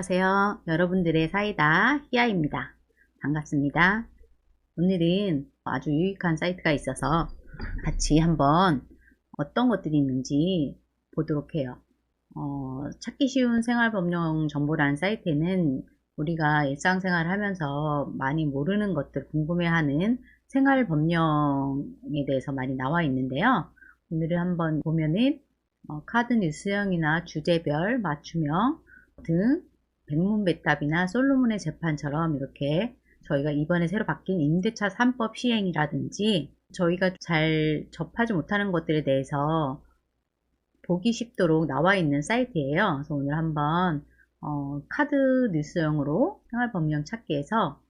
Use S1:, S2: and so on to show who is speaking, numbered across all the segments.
S1: 안녕하세요. 여러분들의 사이다 희아입니다. 반갑습니다. 오늘은 아주 유익한 사이트가 있어서 같이 한번 어떤 것들이 있는지 보도록 해요. 찾기 쉬운 생활법령 정보라는 사이트에는 우리가 일상생활을 하면서 많이 모르는 것들, 궁금해하는 생활법령에 대해서 많이 나와 있는데요. 오늘은 한번 보면은 카드 뉴스형이나 주제별, 맞춤형 등 백문백답이나 솔로몬의 재판처럼 이렇게 저희가 이번에 새로 바뀐 임대차 3법 시행이라든지 저희가 잘 접하지 못하는 것들에 대해서 보기 쉽도록 나와 있는 사이트예요. 그래서 오늘 한번 카드 뉴스형으로 생활법령 찾기에서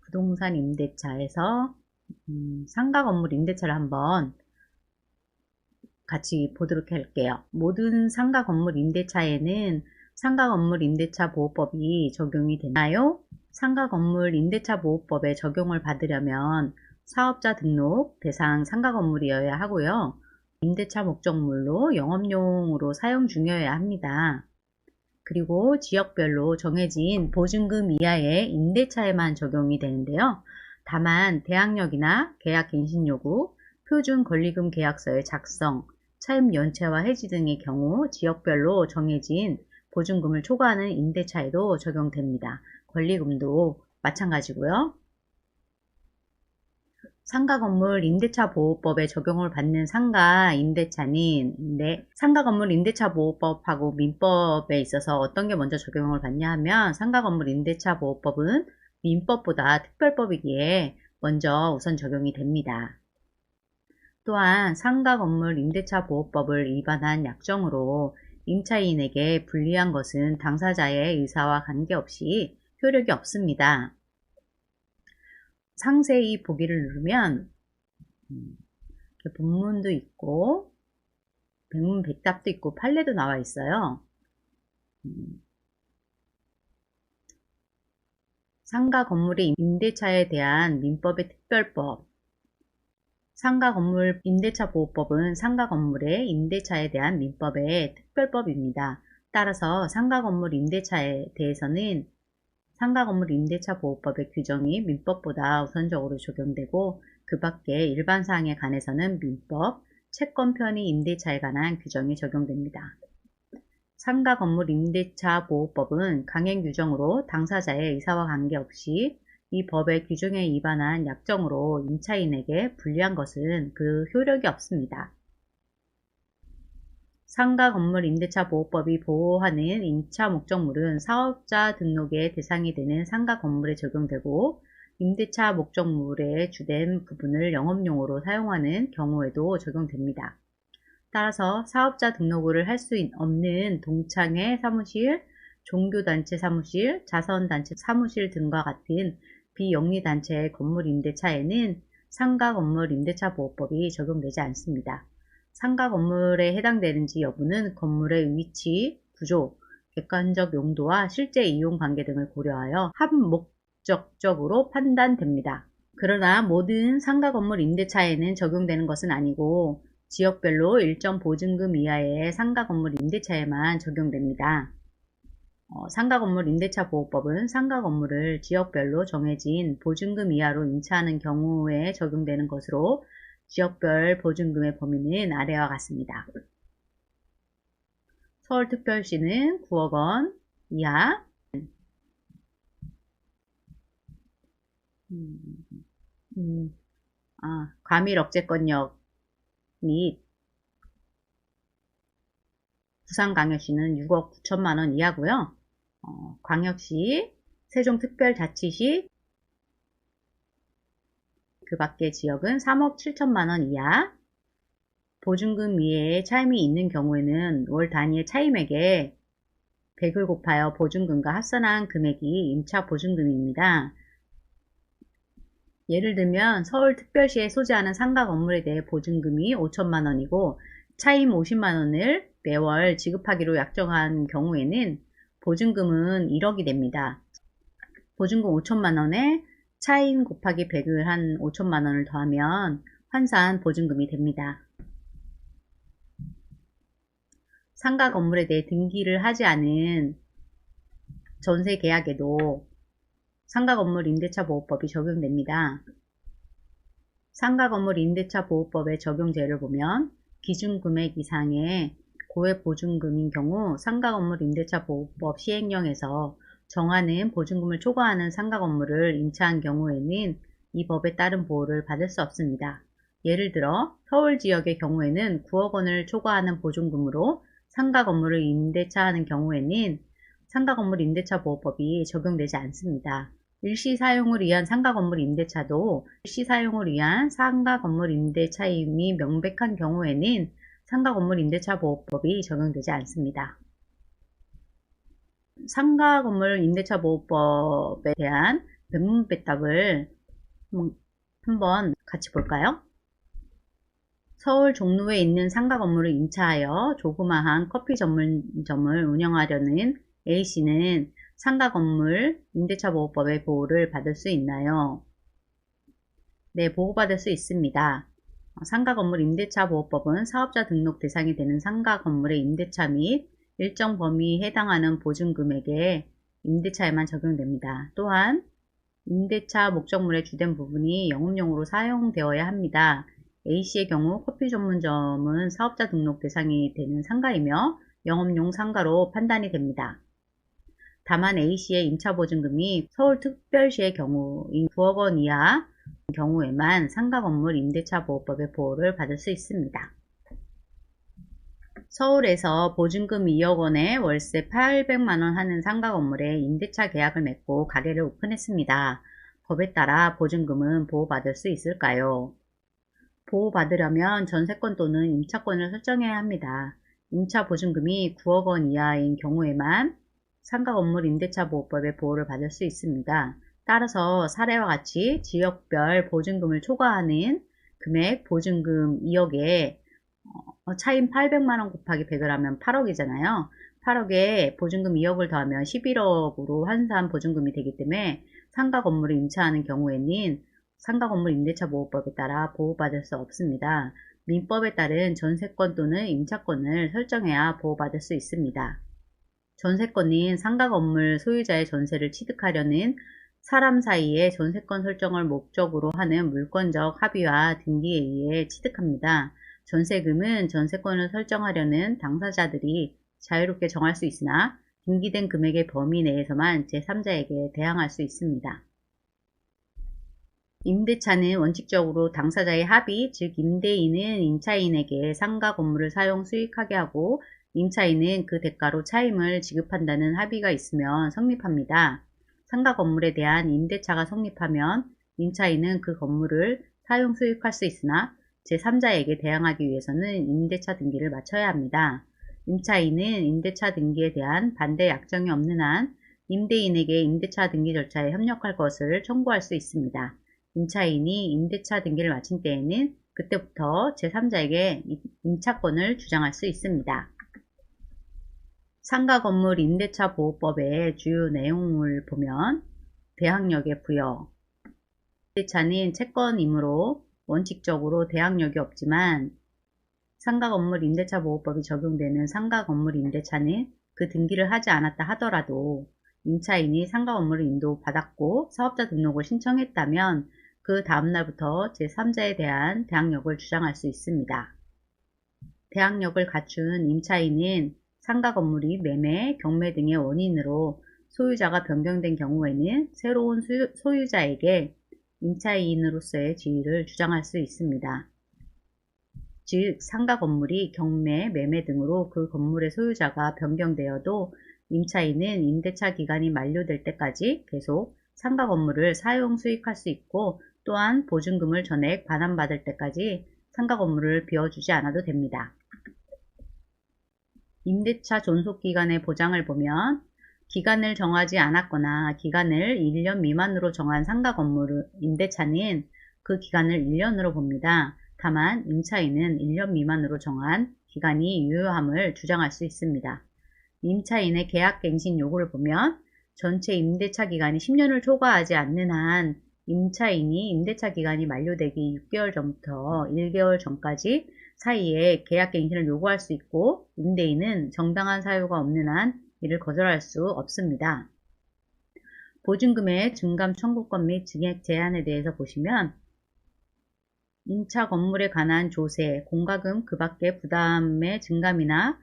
S1: 부동산 임대차에서 상가 건물 임대차를 한번 같이 보도록 할게요. 모든 상가 건물 임대차에는 상가 건물 임대차 보호법이 적용이 되나요? 상가 건물 임대차 보호법에 적용을 받으려면 사업자 등록 대상 상가 건물이어야 하고요. 임대차 목적물로 영업용으로 사용 중이어야 합니다. 그리고 지역별로 정해진 보증금 이하의 임대차에만 적용이 되는데요. 다만 대항력이나 계약 갱신 요구, 표준 권리금 계약서의 작성, 차임 연체와 해지 등의 경우 지역별로 정해진 보증금을 초과하는 임대차에도 적용됩니다. 권리금도 마찬가지고요. 상가 건물 임대차 보호법에 적용을 받는 상가 임대차는 상가 건물 임대차 보호법하고 민법에 있어서 어떤 게 먼저 적용을 받냐 하면 상가 건물 임대차 보호법은 민법보다 특별법이기에 먼저 우선 적용이 됩니다. 또한 상가 건물 임대차 보호법을 위반한 약정으로 임차인에게 불리한 것은 당사자의 의사와 관계없이 효력이 없습니다. 상세히 보기를 누르면 본문도 있고 백문백답도 있고 판례도 나와 있어요. 상가 건물의 임대차에 대한 민법의 특별법, 상가 건물 임대차 보호법은 상가 건물의 임대차에 대한 민법의 특별법입니다. 따라서 상가 건물 임대차에 대해서는 상가 건물 임대차 보호법의 규정이 민법보다 우선적으로 적용되고 그 밖의 일반 사항에 관해서는 민법, 채권 편의 임대차에 관한 규정이 적용됩니다. 상가 건물 임대차 보호법은 강행 규정으로 당사자의 의사와 관계없이 이 법의 규정에 위반한 약정으로 임차인에게 불리한 것은 그 효력이 없습니다. 상가 건물 임대차 보호법이 보호하는 임차 목적물은 사업자 등록의 대상이 되는 상가 건물에 적용되고 임대차 목적물의 주된 부분을 영업용으로 사용하는 경우에도 적용됩니다. 따라서 사업자 등록을 할 수 없는 동창회 사무실, 종교단체 사무실, 자선단체 사무실 등과 같은 비영리단체의 건물 임대차에는 상가 건물 임대차 보호법이 적용되지 않습니다. 상가 건물에 해당되는지 여부는 건물의 위치, 구조, 객관적 용도와 실제 이용 관계 등을 고려하여 한목적적으로 판단됩니다. 그러나 모든 상가 건물 임대차에는 적용되는 것은 아니고 지역별로 일정 보증금 이하의 상가 건물 임대차에만 적용됩니다. 상가 건물 임대차 보호법은 상가 건물을 지역별로 정해진 보증금 이하로 임차하는 경우에 적용되는 것으로 지역별 보증금의 범위는 아래와 같습니다. 서울특별시는 9억 원 이하, 과밀억제권역 및 부산광역시는 6억 9천만 원 이하고요. 광역시, 세종특별자치시, 그 밖의 지역은 3억 7천만 원 이하, 보증금 이외에 차임이 있는 경우에는 월 단위의 차임액에 100을 곱하여 보증금과 합산한 금액이 임차 보증금입니다. 예를 들면 서울특별시에 소재하는 상가 건물에 대해 보증금이 5천만 원이고 차임 50만 원을 매월 지급하기로 약정한 경우에는 보증금은 1억이 됩니다. 보증금 5천만 원에 차임 곱하기 100을 한 5천만 원을 더하면 환산 보증금이 됩니다. 상가 건물에 대해 등기를 하지 않은 전세 계약에도 상가건물 임대차 보호법이 적용됩니다. 상가건물 임대차 보호법의 적용제를 보면 기준금액 이상의 고액 보증금인 경우 상가건물 임대차 보호법 시행령에서 정하는 보증금을 초과하는 상가건물을 임차한 경우에는 이 법에 따른 보호를 받을 수 없습니다. 예를 들어 서울 지역의 경우에는 9억 원을 초과하는 보증금으로 상가건물을 임대차하는 경우에는 상가건물 임대차 보호법이 적용되지 않습니다. 일시 사용을 위한 상가건물 임대차도 일시 사용을 위한 상가건물 임대차임이 명백한 경우에는 상가건물 임대차 보호법이 적용되지 않습니다. 상가건물 임대차 보호법에 대한 백문배답을 한번 같이 볼까요? 서울 종로에 있는 상가건물을 임차하여 조그마한 커피 전문점을 운영하려는 A씨는 상가건물 임대차 보호법의 보호를 받을 수 있나요? 네, 보호받을 수 있습니다. 상가건물 임대차 보호법은 사업자 등록 대상이 되는 상가건물의 임대차 및 일정 범위에 해당하는 보증금액의 임대차에만 적용됩니다. 또한 임대차 목적물의 주된 부분이 영업용으로 사용되어야 합니다. A씨의 경우 커피 전문점은 사업자 등록 대상이 되는 상가이며 영업용 상가로 판단이 됩니다. 다만 A씨의 임차보증금이 서울특별시의 경우인 9억 원 이하 경우에만 상가건물 임대차 보호법의 보호를 받을 수 있습니다. 서울에서 보증금 2억 원에 월세 800만 원 하는 상가건물에 임대차 계약을 맺고 가게를 오픈했습니다. 법에 따라 보증금은 보호받을 수 있을까요? 보호받으려면 전세권 또는 임차권을 설정해야 합니다. 임차 보증금이 9억 원 이하인 경우에만 상가건물 임대차 보호법의 보호를 받을 수 있습니다. 따라서 사례와 같이 지역별 보증금을 초과하는 금액 보증금 2억에 차임 800만원 곱하기 100을 하면 8억이잖아요. 8억에 보증금 2억을 더하면 11억으로 환산 보증금이 되기 때문에 상가 건물을 임차하는 경우에는 상가 건물 임대차 보호법에 따라 보호받을 수 없습니다. 민법에 따른 전세권 또는 임차권을 설정해야 보호받을 수 있습니다. 전세권은 상가 건물 소유자의 전세를 취득하려는 사람 사이의 전세권 설정을 목적으로 하는 물권적 합의와 등기에 의해 취득합니다. 전세금은 전세권을 설정하려는 당사자들이 자유롭게 정할 수 있으나 등기된 금액의 범위 내에서만 제3자에게 대항할 수 있습니다. 임대차는 원칙적으로 당사자의 합의, 즉 임대인은 임차인에게 상가 건물을 사용 수익하게 하고 임차인은 그 대가로 차임을 지급한다는 합의가 있으면 성립합니다. 상가 건물에 대한 임대차가 성립하면 임차인은 그 건물을 사용 수익할 수 있으나 제3자에게 대항하기 위해서는 임대차 등기를 마쳐야 합니다. 임차인은 임대차 등기에 대한 반대 약정이 없는 한 임대인에게 임대차 등기 절차에 협력할 것을 청구할 수 있습니다. 임차인이 임대차 등기를 마친 때에는 그때부터 제3자에게 임차권을 주장할 수 있습니다. 상가 건물 임대차 보호법의 주요 내용을 보면 대항력의 부여, 임대차는 채권이므로 원칙적으로 대항력이 없지만 상가 건물 임대차 보호법이 적용되는 상가 건물 임대차는 그 등기를 하지 않았다 하더라도 임차인이 상가 건물을 인도받았고 사업자 등록을 신청했다면 그 다음날부터 제3자에 대한 대항력을 주장할 수 있습니다. 대항력을 갖춘 임차인은 상가 건물이 매매, 경매 등의 원인으로 소유자가 변경된 경우에는 새로운 소유자에게 임차인으로서의 지위를 주장할 수 있습니다. 즉, 상가 건물이 경매, 매매 등으로 그 건물의 소유자가 변경되어도 임차인은 임대차 기간이 만료될 때까지 계속 상가 건물을 사용 수익할 수 있고 또한 보증금을 전액 반환받을 때까지 상가 건물을 비워주지 않아도 됩니다. 임대차 존속기간의 보장을 보면 기간을 정하지 않았거나 기간을 1년 미만으로 정한 상가 건물 임대차는 그 기간을 1년으로 봅니다. 다만 임차인은 1년 미만으로 정한 기간이 유효함을 주장할 수 있습니다. 임차인의 계약갱신 요구를 보면 전체 임대차 기간이 10년을 초과하지 않는 한 임차인이 임대차 기간이 만료되기 6개월 전부터 1개월 전까지 사이에 계약갱신을 요구할 수 있고 임대인은 정당한 사유가 없는 한 이를 거절할 수 없습니다. 보증금의 증감 청구권 및 증액 제한에 대해서 보시면 임차 건물에 관한 조세, 공과금 그 밖의 부담의 증감이나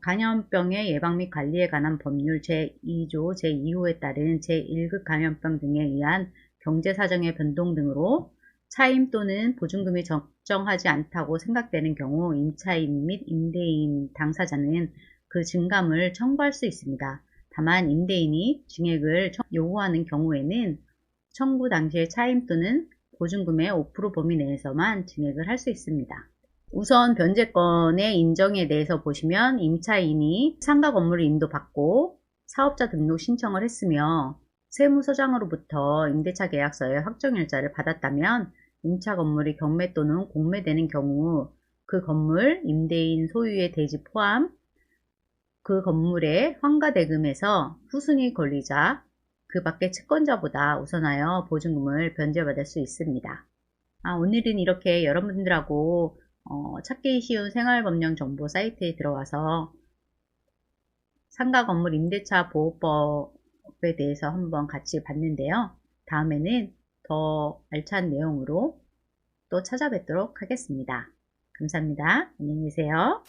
S1: 감염병의 예방 및 관리에 관한 법률 제2조 제2호에 따른 제1급 감염병 등에 의한 경제사정의 변동 등으로 차임 또는 보증금이 적정하지 않다고 생각되는 경우 임차인 및 임대인 당사자는 그 증감을 청구할 수 있습니다. 다만 임대인이 증액을 요구하는 경우에는 청구 당시의 차임 또는 보증금의 5% 범위 내에서만 증액을 할 수 있습니다. 우선 변제권의 인정에 대해서 보시면 임차인이 상가 건물을 인도받고 사업자 등록 신청을 했으며 세무서장으로부터 임대차 계약서의 확정일자를 받았다면 임차 건물이 경매 또는 공매되는 경우 그 건물 임대인 소유의 대지 포함 그 건물의 환가대금에서 후순위 권리자 그 밖의 채권자보다 우선하여 보증금을 변제받을 수 있습니다. 오늘은 이렇게 여러분들하고 찾기 쉬운 생활법령 정보 사이트에 들어와서 상가 건물 임대차 보호법에 대해서 한번 같이 봤는데요. 다음에는 더 알찬 내용으로 또 찾아뵙도록 하겠습니다. 감사합니다. 안녕히 계세요.